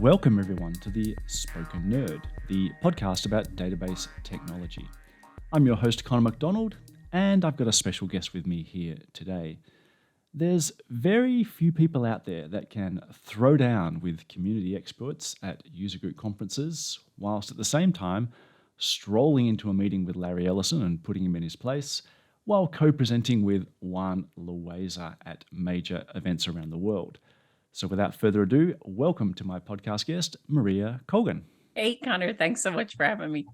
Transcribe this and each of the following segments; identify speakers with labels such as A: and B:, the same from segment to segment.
A: Welcome everyone to the Spoken Nerd, the podcast about database technology. I'm your host Connor McDonald, and I've got a special guest with me here today. There's very few people out there that can throw down with community experts at user group conferences, whilst at the same time strolling into a meeting with Larry Ellision and putting him in his place, while co-presenting with Juan Loaiza at major events around the world. So without further ado, welcome to my podcast guest, Maria Colgan.
B: Hey, Connor, thanks so much for having me.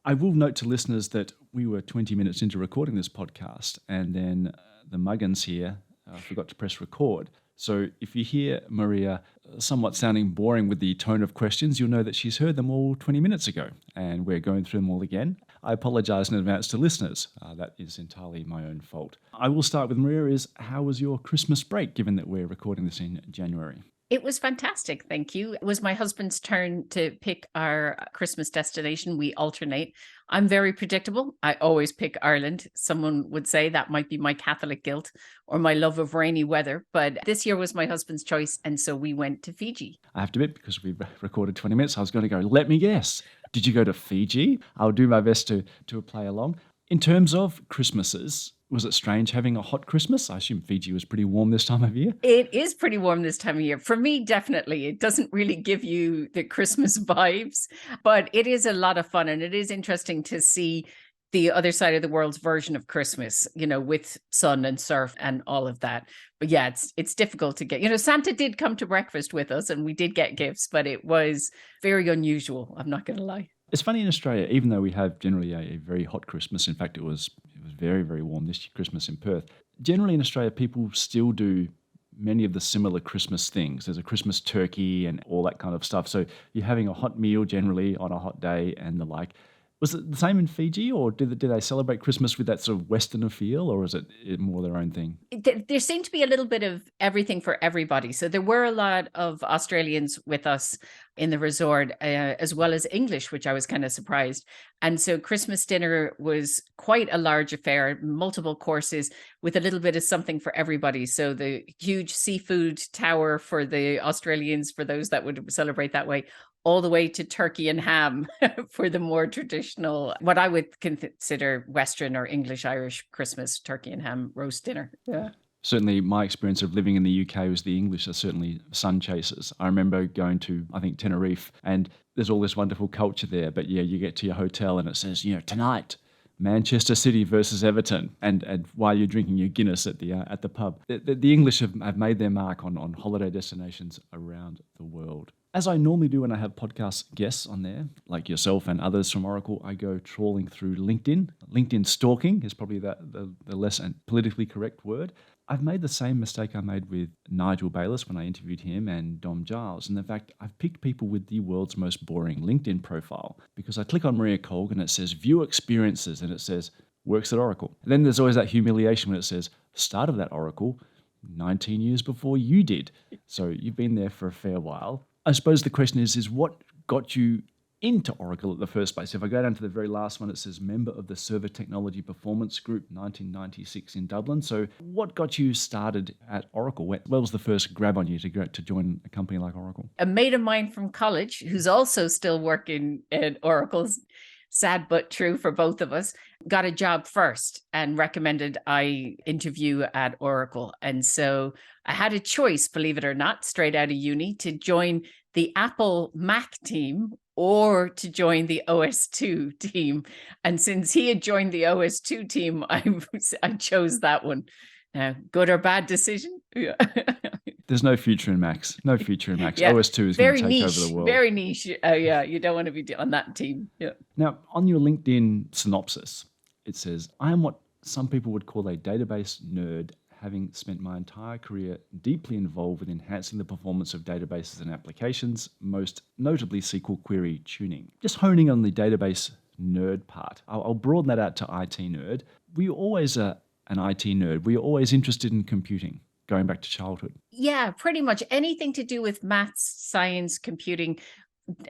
A: I will note to listeners that we were 20 minutes into recording this podcast, and then the Muggins here forgot to press record. So if you hear Maria somewhat sounding boring with the tone of questions, you'll know that she's heard them all 20 minutes ago, and we're going through them all again. I apologize in advance to listeners. That is entirely my own fault. I will start with Maria. How was your Christmas break, given that we're recording this in January?
B: It was fantastic, thank you. It was my husband's turn to pick our Christmas destination. We alternate. I'm very predictable. I always pick Ireland. Someone would say that might be my Catholic guilt or my love of rainy weather. But this year was my husband's choice, and so we went to Fiji.
A: I have to admit, because we've recorded 20 minutes, I was going to go, let me guess. Did you go to Fiji? I'll do my best to play along. In terms of Christmases, was it strange having a hot Christmas? I assume Fiji was pretty warm this time of year.
B: It is pretty warm this time of year. For me, definitely. It doesn't really give you the Christmas vibes, but it is a lot of fun. And it is interesting to see the other side of the world's version of Christmas, with sun and surf and all of that. But yeah, it's difficult to get, Santa did come to breakfast with us and we did get gifts, but it was very unusual. I'm not going to lie.
A: It's funny in Australia, even though we have generally a very hot Christmas, in fact, it was very, very warm this Christmas in Perth. Generally in Australia, people still do many of the similar Christmas things. There's a Christmas turkey and all that kind of stuff. So you're having a hot meal generally on a hot day and the like. Was it the same in Fiji, or did they celebrate Christmas with that sort of Westerner feel, or is it more their own thing?
B: There seemed to be a little bit of everything for everybody. So there were a lot of Australians with us in the resort, as well as English, which I was kind of surprised. And so Christmas dinner was quite a large affair, multiple courses with a little bit of something for everybody. So the huge seafood tower for the Australians, for those that would celebrate that way, all the way to turkey and ham for the more traditional, what I would consider Western or English Irish Christmas turkey and ham roast dinner. Yeah.
A: Certainly my experience of living in the UK was the English are certainly sun chasers. I remember going to, I think, Tenerife, and there's all this wonderful culture there. But yeah, you get to your hotel and it says, tonight, Manchester City versus Everton, and while you're drinking your Guinness at the pub. The English have made their mark on holiday destinations around the world. As I normally do when I have podcast guests on there, like yourself and others from Oracle, I go trawling through LinkedIn. LinkedIn stalking is probably the less politically correct word. I've made the same mistake I made with Nigel Bayliss when I interviewed him and Dom Giles. And in fact, I've picked people with the world's most boring LinkedIn profile because I click on Maria Colgan and it says view experiences and it says works at Oracle. And then there's always that humiliation when it says start of that Oracle 19 years before you did. So you've been there for a fair while. I suppose the question is what got you into Oracle at the first place? If I go down to the very last one, it says member of the Server Technology Performance Group, 1996 in Dublin. So what got you started at Oracle? What was the first grab on you to join a company like Oracle?
B: A mate of mine from college, who's also still working at Oracle's, sad but true for both of us, got a job first and recommended I interview at Oracle. And so I had a choice, believe it or not, straight out of uni to join the Apple Mac team or to join the OS2 team. And since he had joined the OS2 team, I chose that one. Good or bad decision? Yeah.
A: There's no future in Macs. No future in Macs.
B: Yeah.
A: OS2 is going to take over the world.
B: Very niche. Yeah, you don't want to be on that team. Yeah.
A: Now, on your LinkedIn synopsis, it says, I am what some people would call a database nerd, having spent my entire career deeply involved with enhancing the performance of databases and applications, most notably SQL query tuning. Just honing on the database nerd part. I'll broaden that out to IT nerd. Were you always an IT nerd? Were you always interested in computing, going back to childhood?
B: Yeah, pretty much anything to do with maths, science, computing.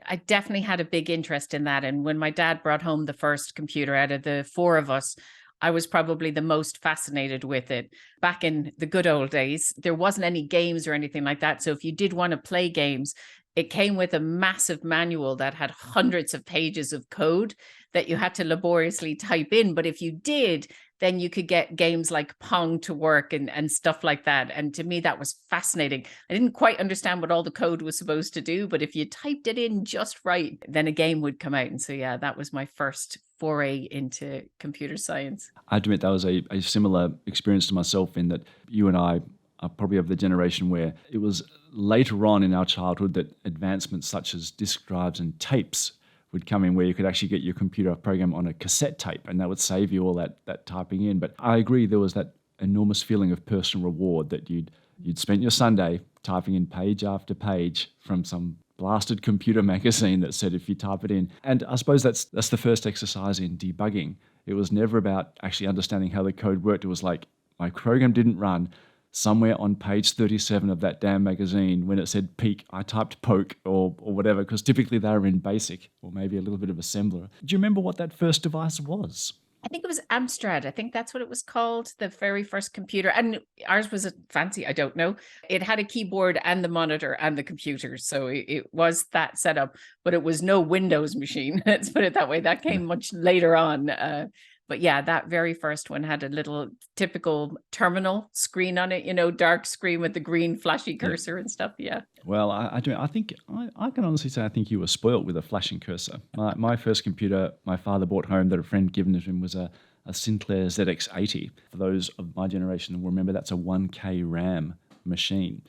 B: I definitely had a big interest in that. And when my dad brought home the first computer out of the four of us, I was probably the most fascinated with it. Back in the good old days, there wasn't any games or anything like that. So if you did want to play games, it came with a massive manual that had hundreds of pages of code that you had to laboriously type in. But if you did, then you could get games like Pong to work and stuff like that. And to me, that was fascinating. I didn't quite understand what all the code was supposed to do, but if you typed it in just right, then a game would come out. And so, yeah, that was my first foray into computer science.
A: I admit that was a similar experience to myself, in that you and I are probably of the generation where it was later on in our childhood that advancements such as disk drives and tapes would come in, where you could actually get your computer program on a cassette tape, and that would save you all that typing in. But I agree, there was that enormous feeling of personal reward that you'd spent your Sunday typing in page after page from some blasted computer magazine that said if you type it in. And I suppose that's the first exercise in debugging. It was never about actually understanding how the code worked. It was like, my program didn't run. Somewhere on page 37 of that damn magazine, when it said peak, I typed poke or whatever, because typically they were in BASIC or maybe a little bit of assembler. Do you remember what that first device was?
B: I think it was Amstrad. I think that's what it was called, the very first computer. And ours was a fancy, I don't know. It had a keyboard and the monitor and the computer. So it was that setup, but it was no Windows machine. Let's put it that way. That came much later on. But yeah, that very first one had a little typical terminal screen on it, dark screen with the green flashy cursor and stuff. Yeah.
A: Well, I do. I think I can honestly say I think you were spoilt with a flashing cursor. My first computer my father brought home that a friend given to him was a Sinclair ZX80. For those of my generation will remember, that's a 1K RAM machine.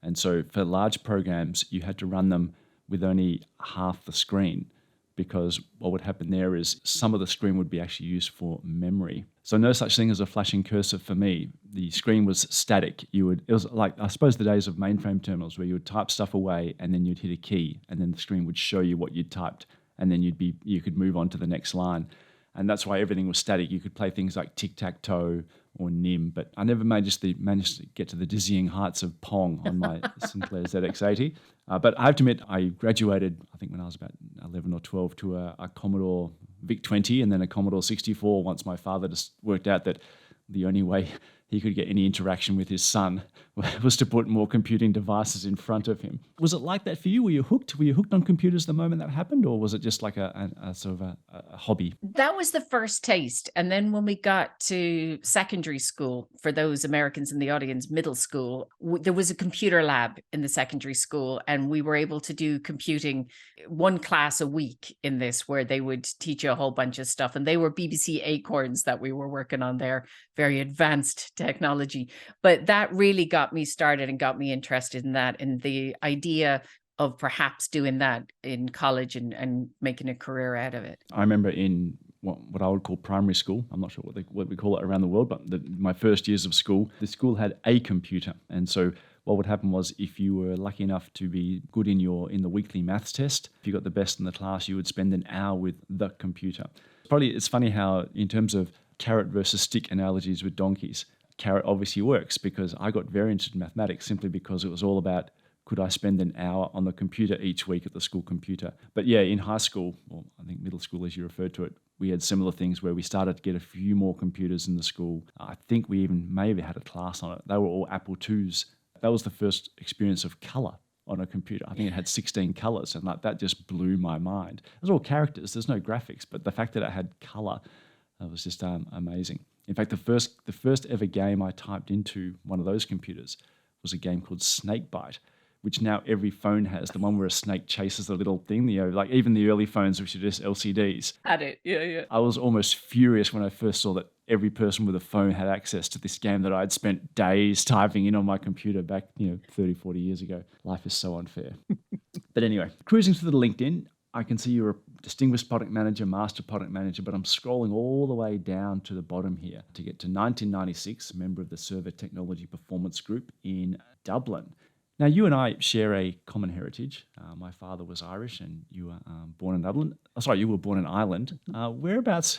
A: And so for large programs, you had to run them with only half the screen, because what would happen there is some of the screen would be actually used for memory. So no such thing as a flashing cursor for me. The screen was static. It was like, I suppose, the days of mainframe terminals where you would type stuff away and then you'd hit a key and then the screen would show you what you'd typed, and then you could move on to the next line. And that's why everything was static. You could play things like tic-tac-toe or NIM, but I never managed to get to the dizzying heights of Pong on my Sinclair ZX80. But I have to admit, I graduated, I think when I was about 11 or 12, to a Commodore VIC-20 and then a Commodore 64, once my father just worked out that the only way he could get any interaction with his son was to put more computing devices in front of him. Was it like that for you? Were you hooked? Were you hooked on computers the moment that happened, or was it just like a sort of a hobby?
B: That was the first taste. And then when we got to secondary school, for those Americans in the audience, middle school, there was a computer lab in the secondary school, and we were able to do computing one class a week in this, where they would teach you a whole bunch of stuff. And they were BBC Acorns that we were working on there, very advanced technology. But that really got me started and got me interested in that, and the idea of perhaps doing that in college and making a career out of it.
A: I remember in what I would call primary school, I'm not sure what we call it around the world, but my first years of school, the school had a computer. And so what would happen was, if you were lucky enough to be good in the weekly maths test, if you got the best in the class, you would spend an hour with the computer. It's funny how, in terms of carrot versus stick analogies with donkeys, carrot obviously works, because I got very interested in mathematics simply because it was all about, could I spend an hour on the computer each week at the school computer? But yeah, in high school, or I think middle school as you referred to it, we had similar things where we started to get a few more computers in the school. I think we even maybe had a class on it. They were all Apple IIs. That was the first experience of colour on a computer. I think it had 16 colours, and that just blew my mind. It was all characters, there's no graphics, but the fact that it had colour, that was just amazing. In fact, the first ever game I typed into one of those computers was a game called Snakebite, which now every phone has, the one where a snake chases the little thing, like even the early phones, which are just LCDs.
B: Had it, yeah.
A: I was almost furious when I first saw that every person with a phone had access to this game that I'd spent days typing in on my computer back, 30, 40 years ago. Life is so unfair. But anyway, cruising through the LinkedIn, I can see you're a distinguished product manager, master product manager, but I'm scrolling all the way down to the bottom here to get to 1996, member of the Server Technology Performance Group in Dublin. Now, you and I share a common heritage. My father was Irish, and you were born in Dublin. You were born in Ireland. Whereabouts,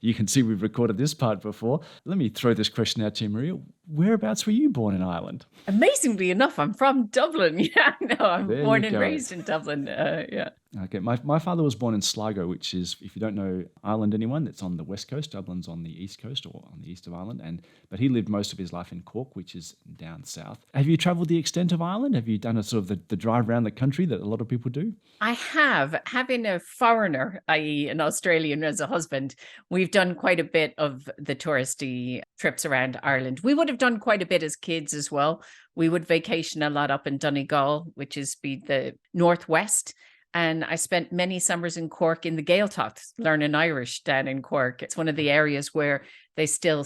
A: you can see we've recorded this part before. Let me throw this question out to you, Maria. Whereabouts were you born in Ireland?
B: Amazingly enough, I'm from Dublin. Yeah, no, I'm born and raised in Dublin. Yeah.
A: Okay, my father was born in Sligo, which is, if you don't know Ireland, anyone, that's on the west coast. Dublin's on the east coast or on the east of Ireland, but he lived most of his life in Cork, which is down south. Have you travelled the extent of Ireland? Have you done a sort of the drive around the country that a lot of people do?
B: I have, having a foreigner, i.e., an Australian, as a husband, we've done quite a bit of the touristy trips around Ireland. We would have done quite a bit as kids as well. We would vacation a lot up in Donegal, which is the northwest. And I spent many summers in Cork in the Gaeltacht, learning Irish down in Cork. It's one of the areas where they still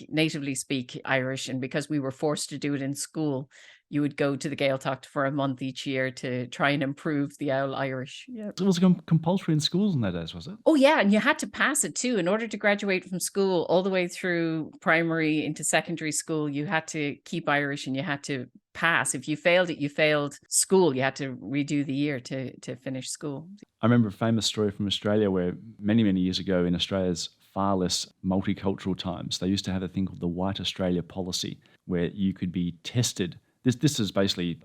B: natively speak Irish. And because we were forced to do it in school, you would go to the Gaeltacht for a month each year to try and improve the owl Irish. Yeah.
A: It was compulsory in schools in those days, was it?
B: Oh, yeah. And you had to pass it too. In order to graduate from school all the way through primary into secondary school, you had to keep Irish and you had to pass. If you failed it, you failed school. You had to redo the year to finish school.
A: I remember a famous story from Australia where many, many years ago, in Australia's far less multicultural times, they used to have a thing called the White Australia policy, where you could be tested. This is basically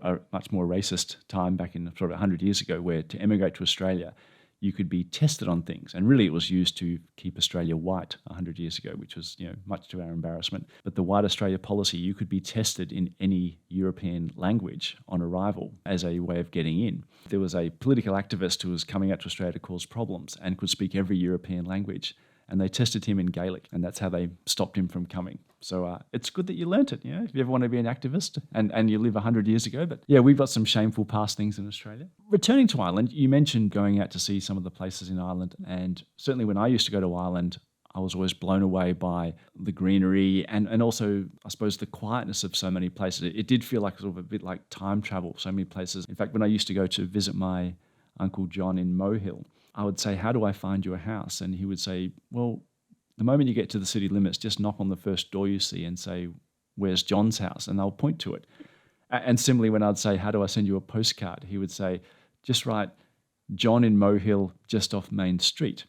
A: a much more racist time back in sort of 100 years ago, where to emigrate to Australia, you could be tested on things. And really it was used to keep Australia white 100 years ago, which was, much to our embarrassment. But the White Australia policy, you could be tested in any European language on arrival as a way of getting in. There was a political activist who was coming out to Australia to cause problems and could speak every European language. And they tested him in Gaelic, and that's how they stopped him from coming. So it's good that you learnt it, if you ever want to be an activist and you live 100 years ago. But yeah, we've got some shameful past things in Australia. Returning to Ireland, you mentioned going out to see some of the places in Ireland. And certainly when I used to go to Ireland, I was always blown away by the greenery and also, I suppose, the quietness of so many places. It did feel like sort of a bit like time travel, so many places. In fact, when I used to go to visit my Uncle John in Mohill, I would say, how do I find you a house? And he would say, well, the moment you get to the city limits, just knock on the first door you see and say, where's John's house? And they'll point to it. And similarly, when I'd say, how do I send you a postcard? He would say, just write John in Mohill, just off Main Street.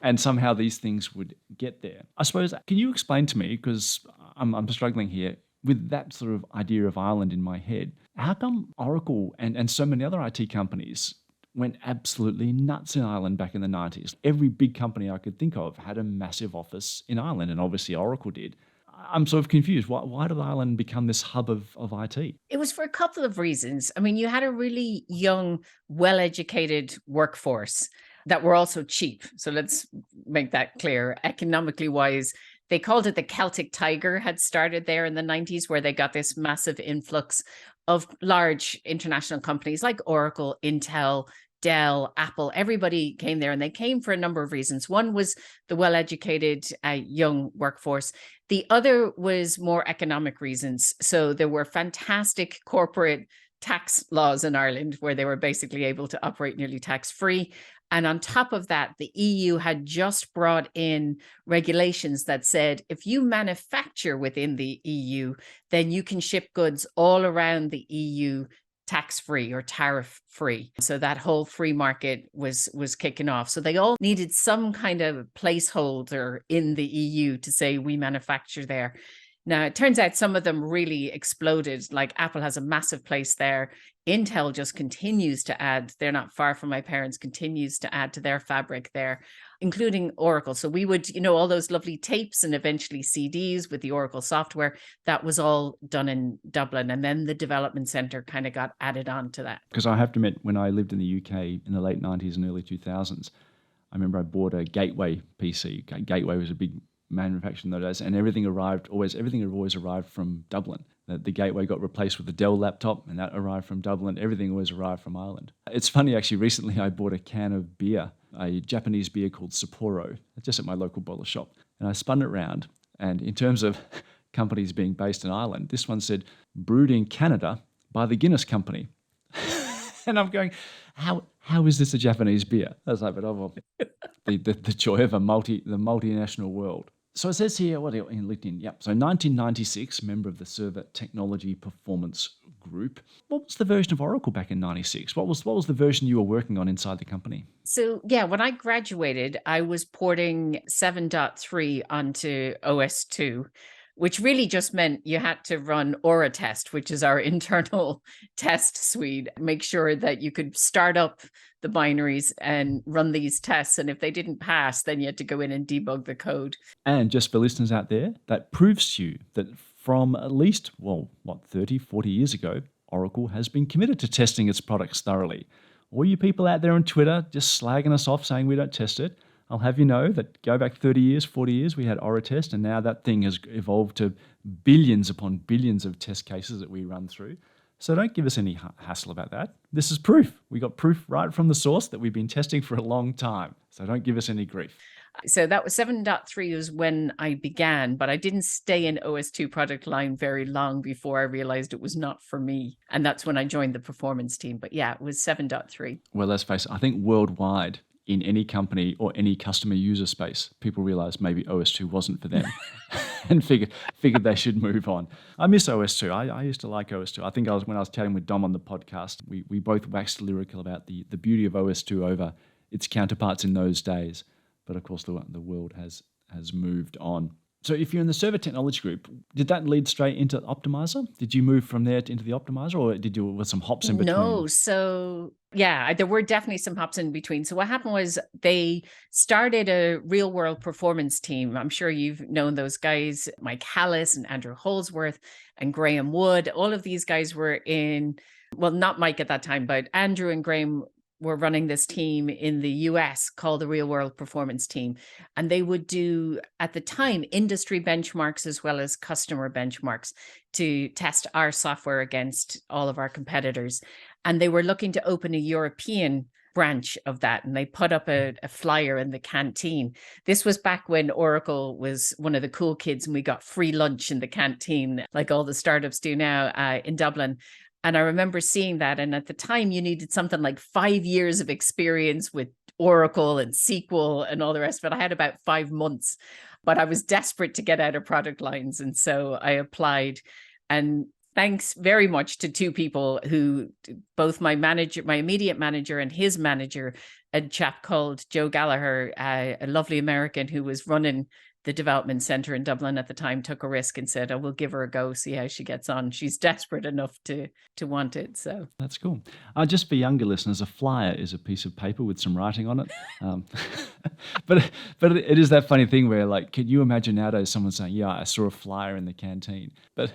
A: And somehow these things would get there. I suppose, can you explain to me, because I'm struggling here, with that sort of idea of Ireland in my head, how come Oracle and so many other IT companies went absolutely nuts in Ireland back in the 90s? Every big company I could think of had a massive office in Ireland, and obviously Oracle did. I'm sort of confused. Why did Ireland become this hub of IT?
B: It was for a couple of reasons. I mean, you had a really young, well-educated workforce that were also cheap. So let's make that clear. Economically wise, they called it the Celtic Tiger had started there in the 90s, where they got this massive influx of large international companies like Oracle, Intel, Dell, Apple. Everybody came there, and they came for a number of reasons. One was the well-educated young workforce. The other was more economic reasons. So there were fantastic corporate tax laws in Ireland where they were basically able to operate nearly tax-free. And on top of that, the EU had just brought in regulations that said, if you manufacture within the EU, then you can ship goods all around the EU tax-free or tariff-free. So that whole free market was kicking off. So they all needed some kind of placeholder in the EU to say, we manufacture there. Now, it turns out some of them really exploded. Like Apple has a massive place there. Intel just continues to add. They're not far from my parents, continues to add to their fabric there, including Oracle. So we would, all those lovely tapes and eventually CDs with the Oracle software, that was all done in Dublin. And then the development center kind of got added on to that.
A: Because I have to admit, when I lived in the UK in the late 90s and early 2000s, I remember I bought a Gateway PC. Gateway was a big manufacturing those days, and everything had always arrived from Dublin. The Gateway got replaced with the Dell laptop, and that arrived from Dublin. Everything always arrived from Ireland. It's funny, actually, recently I bought a can of beer, a Japanese beer called Sapporo, just at my local bottle shop, and I spun it around, and in terms of companies being based in Ireland, this one said, brewed in Canada by the Guinness Company. And I'm going, how is this a Japanese beer? I was like, but the joy of the multinational world. So it says here, what in LinkedIn? Yep. So 1996, member of the Server Technology Performance Group. What was the version of Oracle back in 96? What was the version you were working on inside the company?
B: So yeah, when I graduated, I was porting 7.3 onto OS 2. which really just meant you had to run Aura test, which is our internal test suite, make sure that you could start up the binaries and run these tests. And if they didn't pass, then you had to go in and debug the code.
A: And just for listeners out there, that proves to you that from at least, 30, 40 years ago, Oracle has been committed to testing its products thoroughly. All you people out there on Twitter just slagging us off saying we don't test it, I'll have you know that go back 30 years, 40 years, we had Aura test, and now that thing has evolved to billions upon billions of test cases that we run through. So don't give us any hassle about that. This is proof. We got proof right from the source that we've been testing for a long time. So don't give us any grief.
B: So that was 7.3 was when I began, but I didn't stay in OS2 product line very long before I realized it was not for me. And that's when I joined the performance team. But yeah, it was 7.3.
A: Well, let's face it, I think worldwide, in any company or any customer user space, people realize maybe OS2 wasn't for them and figured they should move on. I miss OS2. I used to like OS2. I think when I was chatting with Dom on the podcast, we both waxed lyrical about the beauty of OS2 over its counterparts in those days. But of course, the world has moved on. So if you're in the server technology group, did that lead straight into Optimizer? Did you move from there into the Optimizer, or did you with some hops in between?
B: No. So yeah, there were definitely some hops in between. So what happened was they started a real world performance team. I'm sure you've known those guys, Mike Hallis and Andrew Holsworth and Graham Wood. All of these guys were not Mike at that time, but Andrew and Graham were running this team in the US called the Real World Performance Team. And they would do, at the time, industry benchmarks as well as customer benchmarks to test our software against all of our competitors. And they were looking to open a European branch of that. And they put up a flyer in the canteen. This was back when Oracle was one of the cool kids and we got free lunch in the canteen, like all the startups do now in Dublin. And I remember seeing that. And at the time, you needed something like 5 years of experience with Oracle and SQL and all the rest of it. I had about 5 months, but I was desperate to get out of product lines. And so I applied. And thanks very much to two people who, both my immediate manager and his manager, a chap called Joe Gallagher, a lovely American who was running the development center in Dublin at the time, took a risk and said, "I will give her a go, see how she gets on." She's desperate enough to want it. So
A: that's cool. Just for younger listeners, a flyer is a piece of paper with some writing on it. But it is that funny thing where, like, can you imagine nowadays someone saying, "Yeah, I saw a flyer in the canteen"? But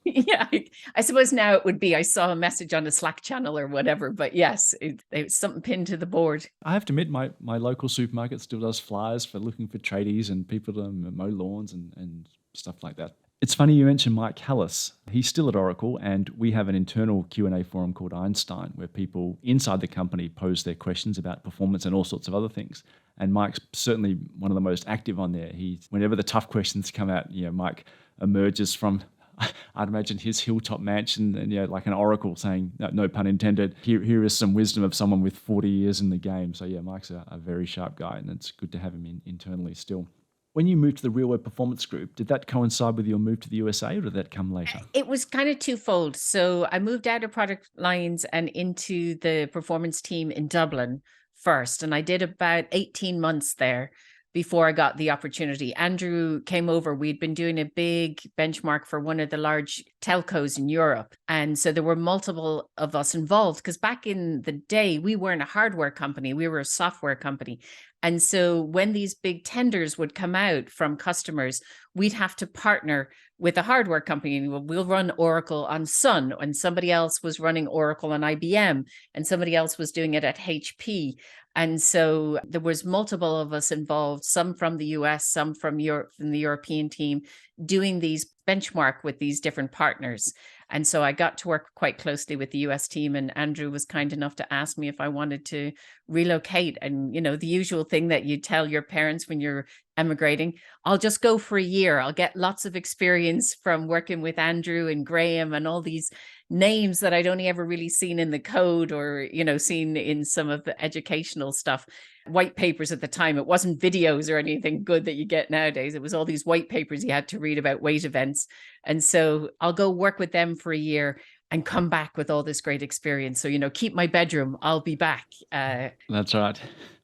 B: yeah, I suppose now it would be, I saw a message on a Slack channel or whatever. But yes, it's something pinned to the board.
A: I have to admit, my local supermarket still does flyers for looking for tradies and people to mow lawns and stuff like that. It's funny you mentioned Mike Hallis. He's still at Oracle, and we have an internal Q&A forum called Einstein, where people inside the company pose their questions about performance and all sorts of other things. And Mike's certainly one of the most active on there. Whenever the tough questions come out, Mike emerges from, I'd imagine, his hilltop mansion and like an oracle saying, no pun intended, here is some wisdom of someone with 40 years in the game. So yeah, Mike's a very sharp guy, and it's good to have him internally still. When you moved to the Real World Performance Group, did that coincide with your move to the USA, or did that come later?
B: It was kind of twofold. So I moved out of product lines and into the performance team in Dublin first. And I did about 18 months there before I got the opportunity. Andrew came over. We'd been doing a big benchmark for one of the large telcos in Europe. And so there were multiple of us involved, because back in the day, we weren't a hardware company, we were a software company. And so when these big tenders would come out from customers, we'd have to partner with a hardware company, and we'll run Oracle on Sun, and somebody else was running Oracle on IBM, and somebody else was doing it at HP. And so there was multiple of us involved, some from the US, some from Europe, from the European team, doing these benchmark with these different partners. And so I got to work quite closely with the US team, and Andrew was kind enough to ask me if I wanted to relocate. And, the usual thing that you tell your parents when you're emigrating, I'll just go for a year. I'll get lots of experience from working with Andrew and Graham and all these names that I'd only ever really seen in the code or, seen in some of the educational stuff. White papers at the time. It wasn't videos or anything good that you get nowadays. It was all these white papers you had to read about weight events. And so I'll go work with them for a year and come back with all this great experience. So, keep my bedroom. I'll be back.
A: That's right.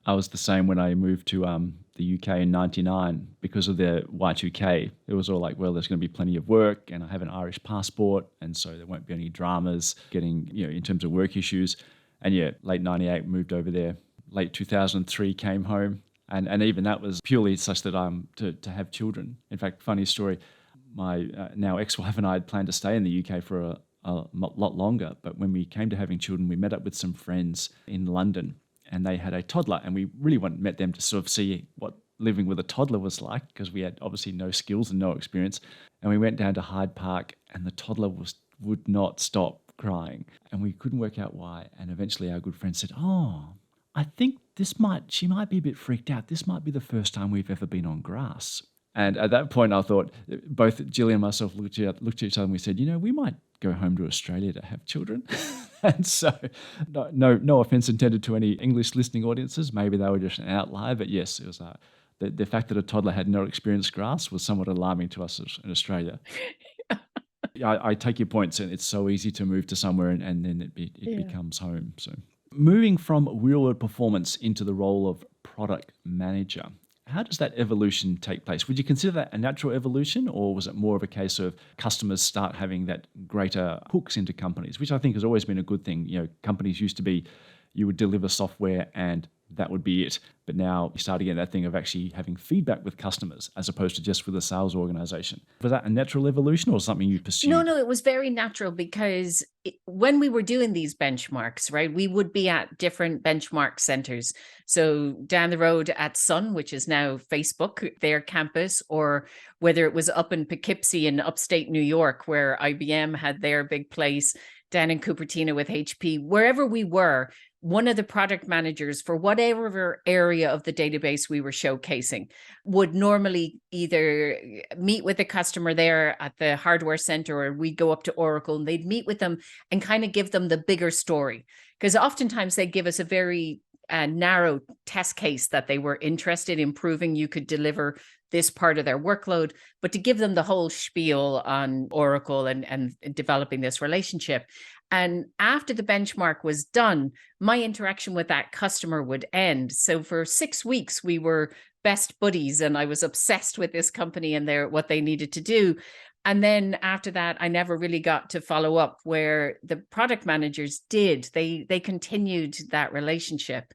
A: I was the same when I moved to the the UK in 99 because of the Y2K. It was all like, well, there's going to be plenty of work and I have an Irish passport, and so there won't be any dramas getting, in terms of work issues. And yeah, late 98 moved over there. Late 2003 came home. And even that was purely such that I'm to have children. In fact, funny story, my now ex-wife and I had planned to stay in the UK for a lot longer. But when we came to having children, we met up with some friends in London, and they had a toddler. And we really met them to sort of see what living with a toddler was like, because we had obviously no skills and no experience. And we went down to Hyde Park, and the toddler would not stop crying. And we couldn't work out why. And eventually our good friend said, I think she might be a bit freaked out. This might be the first time we've ever been on grass. And at that point, I thought, both Gillian and myself looked at each other and we said, we might go home to Australia to have children. And so, no offense intended to any English listening audiences. Maybe they were just an outlier. But yes, it was the fact that a toddler had not experienced grass was somewhat alarming to us in Australia. I take your points, and it's so easy to move to somewhere and then it becomes home. So, moving from real-world performance into the role of product manager, how does that evolution take place? Would you consider that a natural evolution, or was it more of a case of customers start having that greater hooks into companies, which I think has always been a good thing? Companies used to be, you would deliver software and that would be it. But now you start to get that thing of actually having feedback with customers as opposed to just with a sales organization. Was that a natural evolution or something you pursued?
B: No, it was very natural because when we were doing these benchmarks, right, we would be at different benchmark centers. So down the road at Sun, which is now Facebook, their campus, or whether it was up in Poughkeepsie in upstate New York, where IBM had their big place, down in Cupertino with HP, wherever we were, one of the product managers for whatever area of the database we were showcasing would normally either meet with the customer there at the hardware center, or we'd go up to Oracle and they'd meet with them and kind of give them the bigger story. Because oftentimes they give us a very narrow test case that they were interested in proving you could deliver this part of their workload, but to give them the whole spiel on Oracle and developing this relationship. And after the benchmark was done, my interaction with that customer would end. So for 6 weeks, we were best buddies, and I was obsessed with this company and what they needed to do. And then after that, I never really got to follow up, where the product managers did. They continued that relationship.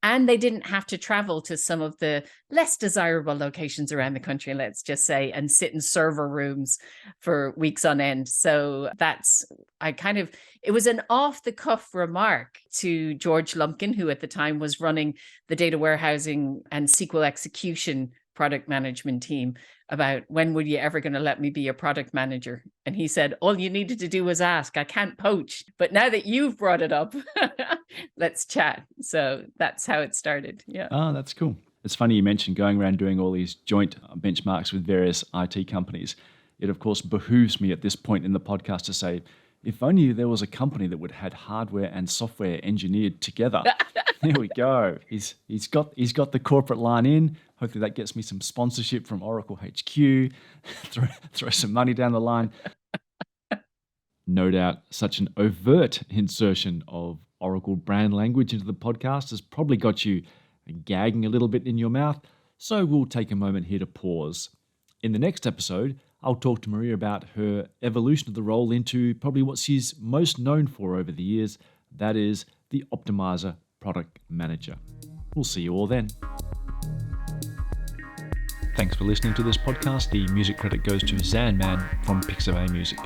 B: And they didn't have to travel to some of the less desirable locations around the country, let's just say, and sit in server rooms for weeks on end. So it was an off the cuff remark to George Lumpkin, who at the time was running the data warehousing and SQL execution product management team, about when were you ever going to let me be a product manager? And he said, all you needed to do was ask. I can't poach. But now that you've brought it up, let's chat. So that's how it started. Yeah.
A: Oh, that's cool. It's funny you mentioned going around doing all these joint benchmarks with various IT companies. It, of course, behooves me at this point in the podcast to say, if only there was a company that would had hardware and software engineered together. There we go. He's got the corporate line in. Hopefully that gets me some sponsorship from Oracle HQ. throw some money down the line. No doubt such an overt insertion of Oracle brand language into the podcast has probably got you gagging a little bit in your mouth. So we'll take a moment here to pause. In the next episode, I'll talk to Maria about her evolution of the role into probably what she's most known for over the years. That is the Optimizer Product Manager. We'll see you all then. Thanks for listening to this podcast. The music credit goes to Zanman from Pixabay Music.